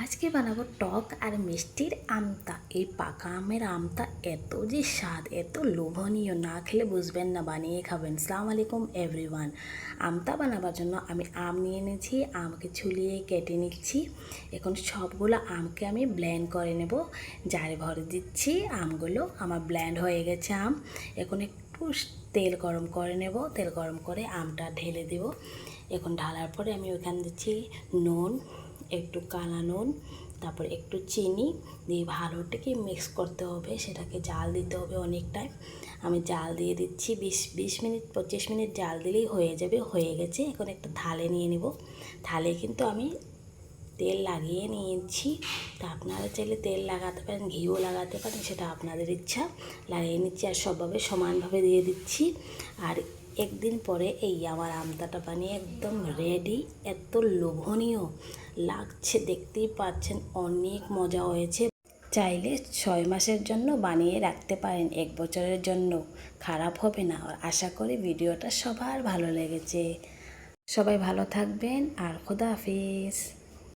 আজকে বানাবো টক আর মিষ্টির আমতা। এই পাকা আমের আমতা এত যে স্বাদ, এত লোভনীয়, না খেলে বুঝবেন না, বানিয়ে খাবেন। আসসালামু আলাইকুম এভরিওয়ান। আমতা বানাবার জন্য আমি আম নিয়ে নিয়েছি, আমকে ছুলিয়ে কেটে নিচ্ছি। এখন সবগুলো আমকে আমি ব্লেন্ড করে নেব, জারে ভরে দিচ্ছি। আমগুলো আমার ব্লেন্ড হয়ে গেছে আম। এখন একটু তেল গরম করে নেব, তেল গরম করে আমটা ঢেলে দেব। এখন ঢালার পরে আমি ওখানে দিচ্ছি নুন, একটু কালা নুন, তারপর একটু চিনি দিয়ে ভালোটাকে মিক্স করতে হবে। সেটাকে জাল দিতে হবে অনেক টাইম। আমি জাল দিয়ে দিচ্ছি 20 মিনিট 25 মিনিট জাল দিলেই হয়ে যাবে। হয়ে গেছে। এখন একটা থালে নিয়ে নেব। থালে কিন্তু আমি তেল লাগিয়ে নিয়েছি। তা আপনারা চাইলে তেল লাগাতে পারেন, ঘিও লাগাতে পারেন, সেটা আপনাদের ইচ্ছা। লাগিয়ে নিচ্ছি আর সবভাবে সমানভাবে দিয়ে দিচ্ছি। আর একদিন পরে এই আমার আমতাটা বানিয়ে একদম রেডি। এত লোভনীয় লাগছে, দেখতেই পাচ্ছেন, অনেক মজা হয়েছে। চাইলে 6 মাসের জন্য বানিয়ে রাখতে পারেন, 1 বছরের জন্য খারাপ হবে না। আর আশা করি ভিডিওটা সবার ভালো লেগেছে। সবাই ভালো থাকবেন আর খোদা হাফেজ।